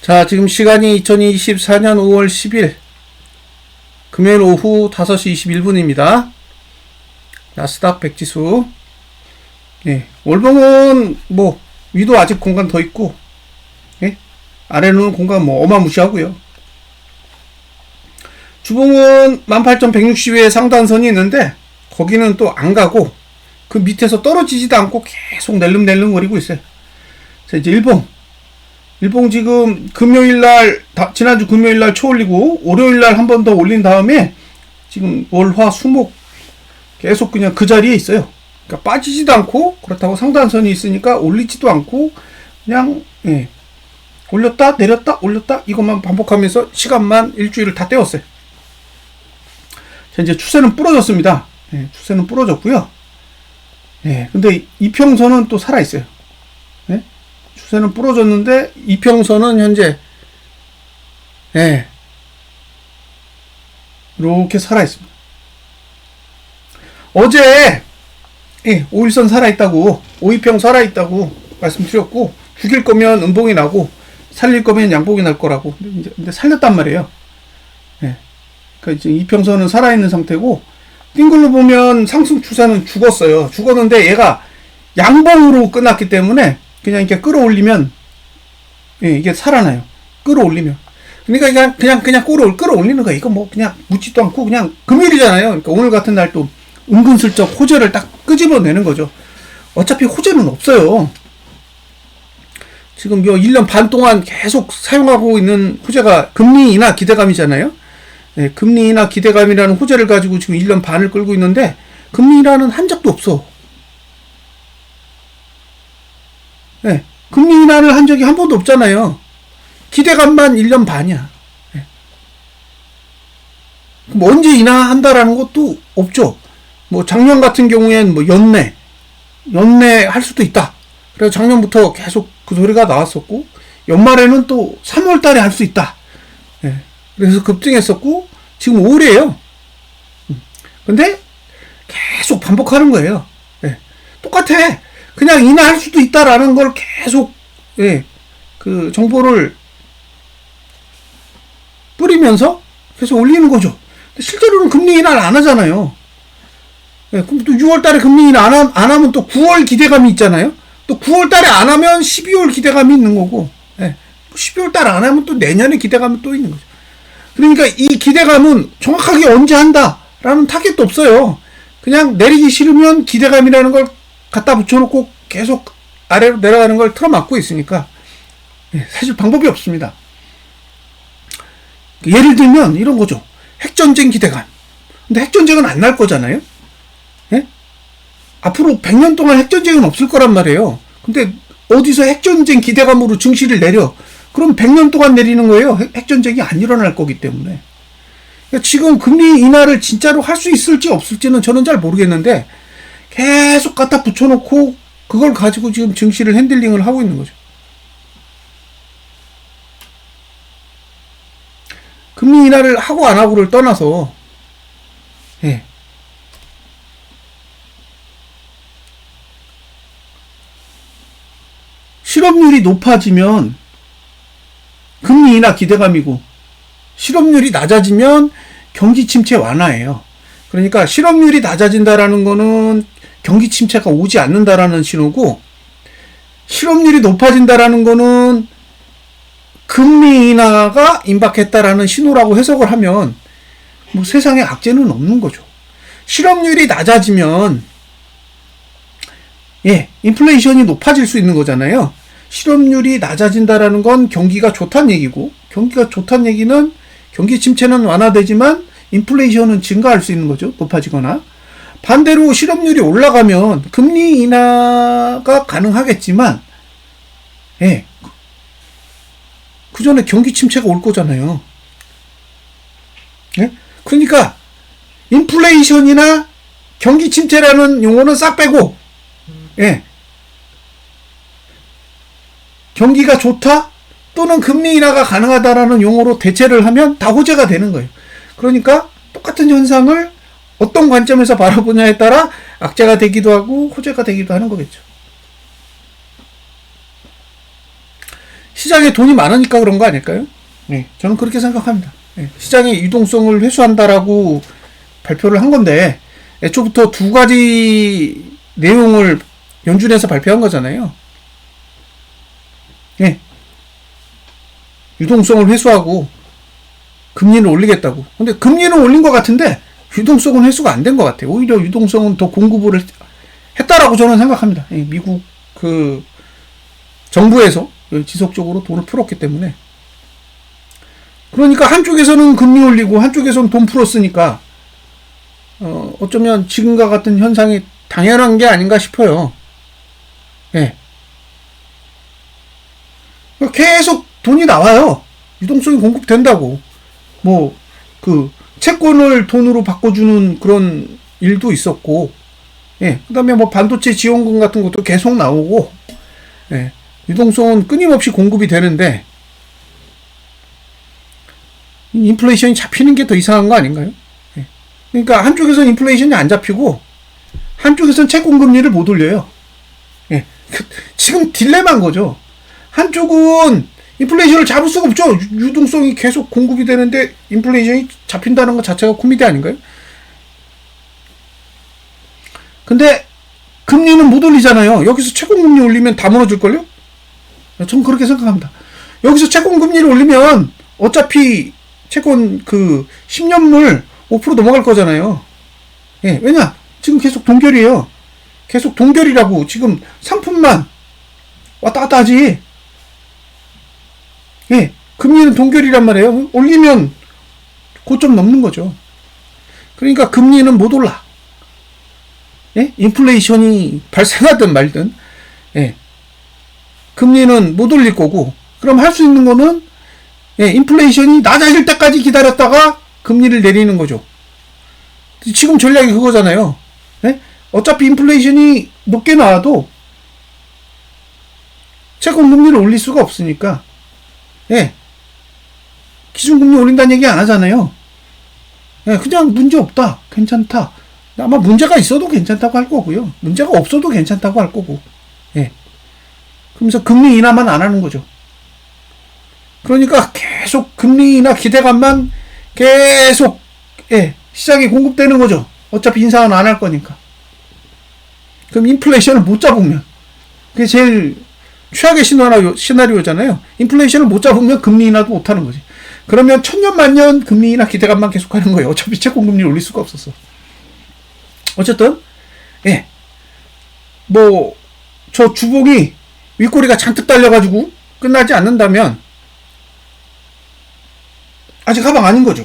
자, 지금 시간이 2024년 5월 10일 금요일 오후 5시 21분입니다. 나스닥 100지수. 예, 월봉은 뭐 위도 아직 공간 더 있고, 예? 아래는 공간 뭐 어마무시하고요. 주봉은 18,160에 상단선이 있는데 거기는 또 안 가고 그 밑에서 떨어지지도 않고 계속 낼름낼름거리고 있어요. 자, 이제 일봉 지금 금요일날, 지난주 금요일날 초올리고 월요일날 한 번 더 올린 다음에 지금 월화 수목 계속 그냥 그 자리에 있어요. 그러니까 빠지지도 않고, 그렇다고 상단선이 있으니까 올리지도 않고 그냥 올렸다 내렸다 올렸다 이것만 반복하면서 시간만 일주일을 다 때웠어요. 자, 이제 추세는 부러졌습니다. 추세는 부러졌고요. 근데 이평선은 또 살아있어요. 추세는 부러졌는데 이평선은 현재 이렇게 살아있습니다. 어제 5일선 살아있다고, 5이평 살아있다고 말씀드렸고, 죽일 거면 음봉이 나고 살릴 거면 양봉이 날 거라고. 근데 살렸단 말이에요. 그러니까 이제 이평선은 살아있는 상태고, 띵글로 보면 상승 추세는 죽었어요. 죽었는데 얘가 양봉으로 끝났기 때문에 그냥 이렇게 끌어올리면 이게 살아나요. 끌어올리면. 그러니까 그냥 끌어올리는 거야. 이거 뭐 그냥 묻지도 않고 그냥 금요일이잖아요. 그러니까 오늘 같은 날 또 은근슬쩍 호재를 딱 끄집어내는 거죠. 어차피 호재는 없어요. 지금 1년 반 동안 계속 사용하고 있는 호재가 금리 인하 기대감이잖아요. 금리 인하 기대감이라는 호재를 가지고 지금 1년 반을 끌고 있는데 금리 인하는 한 적도 없어. 금리 인하를 한 적이 한 번도 없잖아요. 기대감만 1년 반이야. 그럼 언제 인하한다라는 것도 없죠. 뭐 작년 같은 경우엔 뭐 연내 할 수도 있다. 그래서 작년부터 계속 그 소리가 나왔었고, 연말에는 또 3월 달에 할 수 있다. 그래서 급등했었고, 지금 5월이에요. 근데 계속 반복하는 거예요. 똑같아. 그냥 인하할 수도 있다라는 걸 계속 그 정보를 뿌리면서 계속 올리는 거죠. 근데 실제로는 금리 인하를 안 하잖아요. 그럼 또 6월 달에 금리 인하 안 하면 또 9월 기대감이 있잖아요. 또 9월 달에 안 하면 12월 기대감이 있는 거고, 12월 달에 안 하면 또 내년에 기대감이 또 있는 거죠. 그러니까 이 기대감은 정확하게 언제 한다라는 타겟도 없어요. 그냥 내리기 싫으면 기대감이라는 걸 갖다 붙여놓고 계속 아래로 내려가는 걸 틀어막고 있으니까 사실 방법이 없습니다. 예를 들면 이런 거죠. 핵전쟁 기대감. 근데 핵전쟁은 안 날 거잖아요. 앞으로 100년 동안 핵전쟁은 없을 거란 말이에요. 근데 어디서 핵전쟁 기대감으로 증시를 내려? 그럼 100년 동안 내리는 거예요. 핵전쟁이 안 일어날 거기 때문에. 그러니까 지금 금리 인하를 진짜로 할 수 있을지 없을지는 저는 잘 모르겠는데 계속 갖다 붙여놓고 그걸 가지고 지금 증시를 핸들링을 하고 있는 거죠. 금리 인하를 하고 안 하고를 떠나서 실업률이 높아지면 금리 인하 기대감이고, 실업률이 낮아지면 경기 침체 완화예요. 그러니까 실업률이 낮아진다라는 거는 경기 침체가 오지 않는다라는 신호고, 실업률이 높아진다라는 거는 금리 인하가 임박했다라는 신호라고 해석을 하면 뭐 세상에 악재는 없는 거죠. 실업률이 낮아지면 인플레이션이 높아질 수 있는 거잖아요. 실업률이 낮아진다라는 건 경기가 좋다는 얘기고, 경기가 좋다는 얘기는 경기 침체는 완화되지만 인플레이션은 증가할 수 있는 거죠. 높아지거나. 반대로 실업률이 올라가면 금리 인하가 가능하겠지만 그 전에 경기 침체가 올 거잖아요. 그러니까 인플레이션이나 경기 침체라는 용어는 싹 빼고 경기가 좋다 또는 금리 인하가 가능하다라는 용어로 대체를 하면 다 호재가 되는 거예요. 그러니까 똑같은 현상을 어떤 관점에서 바라보냐에 따라 악재가 되기도 하고 호재가 되기도 하는 거겠죠. 시장에 돈이 많으니까 그런 거 아닐까요? 네, 저는 그렇게 생각합니다. 네, 시장의 유동성을 회수한다라고 발표를 한 건데 애초부터 두 가지 내용을 연준에서 발표한 거잖아요. 네, 유동성을 회수하고 금리를 올리겠다고. 근데 금리는 올린 것 같은데 유동성은 회수가 안 된 것 같아요. 오히려 유동성은 더 공급을 했다라고 저는 생각합니다. 미국 그 정부에서 지속적으로 돈을 풀었기 때문에. 그러니까 한쪽에서는 금리 올리고 한쪽에서는 돈 풀었으니까 어쩌면 지금과 같은 현상이 당연한 게 아닌가 싶어요. 예. 계속 돈이 나와요. 유동성이 공급된다고. 뭐 그 채권을 돈으로 바꿔주는 그런 일도 있었고, 예. 그다음에 뭐 반도체 지원금 같은 것도 계속 나오고, 예. 유동성은 끊임없이 공급이 되는데 인플레이션이 잡히는 게 더 이상한 거 아닌가요? 예. 그러니까 한쪽에서는 인플레이션이 안 잡히고 한쪽에서는 채권 금리를 못 올려요. 예. 지금 딜레마인 거죠. 한쪽은 인플레이션을 잡을 수가 없죠. 유동성이 계속 공급이 되는데 인플레이션이 잡힌다는 것 자체가 코미디 아닌가요? 근데 금리는 못 올리잖아요. 여기서 채권 금리 올리면 다 무너질걸요? 전 그렇게 생각합니다. 여기서 채권 금리를 올리면 어차피 채권 그 10년물 5% 넘어갈 거잖아요. 예, 왜냐? 지금 계속 동결이에요. 계속 동결이라고. 지금 상품만 왔다 갔다 하지. 예, 금리는 동결이란 말이에요. 올리면 고점 넘는 거죠. 그러니까 금리는 못 올라. 예? 인플레이션이 발생하든 말든, 예. 금리는 못 올릴 거고, 그럼 할 수 있는 거는, 예, 인플레이션이 낮아질 때까지 기다렸다가 금리를 내리는 거죠. 지금 전략이 그거잖아요. 예? 어차피 인플레이션이 높게 나와도 채권 금리를 올릴 수가 없으니까, 예. 기준금리 올린다는 얘기 안 하잖아요. 예, 그냥 문제 없다. 괜찮다. 아마 문제가 있어도 괜찮다고 할 거고요. 문제가 없어도 괜찮다고 할 거고. 예. 그러면서 금리 인하만 안 하는 거죠. 그러니까 계속 금리 인하 기대감만 계속, 예, 시장에 공급되는 거죠. 어차피 인상은 안 할 거니까. 그럼 인플레이션을 못 잡으면, 그게 제일 최악의 시나리오잖아요. 인플레이션을 못 잡으면 금리 인하도 못 하는 거지. 그러면 천년만년 금리 인하 기대감만 계속 하는 거예요. 어차피 채권 금리를 올릴 수가 없었어. 어쨌든, 예. 뭐, 저 주봉이 윗꼬리가 잔뜩 달려가지고 끝나지 않는다면, 아직 하방 아닌 거죠.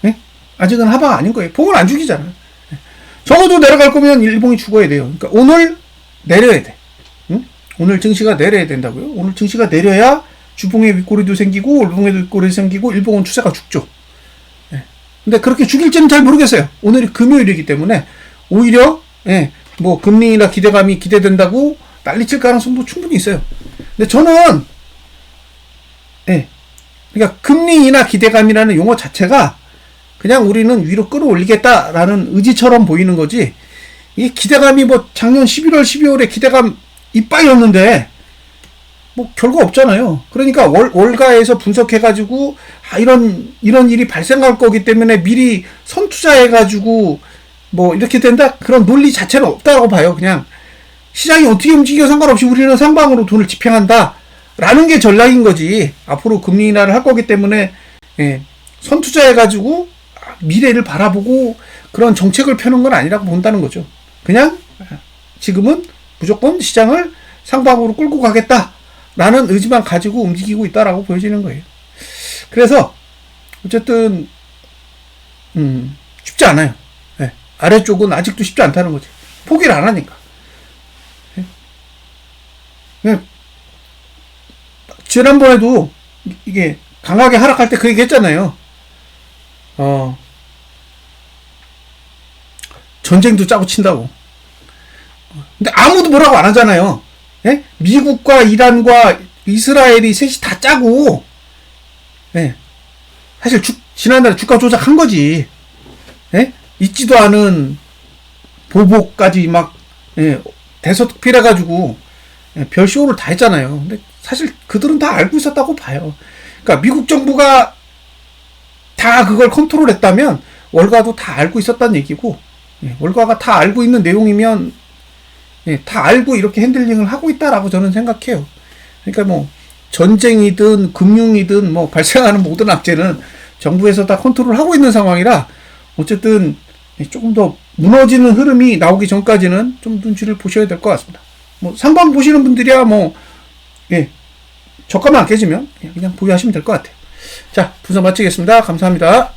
예? 아직은 하방 아닌 거예요. 봉을 안 죽이잖아요. 예. 적어도 내려갈 거면 일봉이 죽어야 돼요. 그러니까 오늘 내려야 돼. 응? 오늘 증시가 내려야 된다고요. 오늘 증시가 내려야 주봉의 윗꼬리도 생기고, 일봉의 윗꼬리도 생기고, 일봉은 추세가 죽죠. 근데 그렇게 죽일지는 잘 모르겠어요. 오늘이 금요일이기 때문에 오히려, 예, 뭐 금리 인하 기대감이 기대된다고 난리칠 가능성도 충분히 있어요. 근데 저는, 예, 그러니까 금리 인하 기대감이라는 용어 자체가 그냥 우리는 위로 끌어올리겠다라는 의지처럼 보이는 거지, 이게 기대감이 뭐 작년 11월 12월에 기대감 이빠이였는데 뭐 결과 없잖아요. 그러니까 월가에서 분석해가지고 이런 일이 발생할 거기 때문에 미리 선투자해가지고 뭐 이렇게 된다, 그런 논리 자체는 없다고 봐요. 그냥 시장이 어떻게 움직여 상관없이 우리는 상방으로 돈을 집행한다 라는 게 전략인 거지. 앞으로 금리 인하를 할 거기 때문에, 예, 선투자해가지고 미래를 바라보고 그런 정책을 펴는 건 아니라고 본다는 거죠. 그냥 지금은 무조건 시장을 상방으로 끌고 가겠다 라는 의지만 가지고 움직이고 있다라고 보여지는 거예요. 그래서 어쨌든 쉽지 않아요. 네. 아래쪽은 아직도 쉽지 않다는 거지. 포기를 안 하니까. 네. 지난번에도 이게 강하게 하락할 때 그 얘기 했잖아요. 전쟁도 짜고 친다고. 근데 아무도 뭐라고 안 하잖아요. 예? 미국과 이란과 이스라엘이 셋이 다 짜고, 예. 사실 지난달에 주가 조작한 거지. 예? 있지도 않은 보복까지 막, 예, 대서특필해가지고, 예, 별쇼를 다 했잖아요. 근데 사실 그들은 다 알고 있었다고 봐요. 그러니까 미국 정부가 다 그걸 컨트롤했다면 월가도 다 알고 있었다는 얘기고, 월가가 다 알고 있는 내용이면 다 알고 이렇게 핸들링을 하고 있다라고 저는 생각해요. 그러니까 뭐 전쟁이든 금융이든 뭐 발생하는 모든 악재는 정부에서 다 컨트롤하고 있는 상황이라 어쨌든 조금 더 무너지는 흐름이 나오기 전까지는 좀 눈치를 보셔야 될 것 같습니다. 뭐 상방 보시는 분들이야 뭐 저가만 안 깨지면 그냥 보유하시면 될 것 같아요. 자, 분석 마치겠습니다. 감사합니다.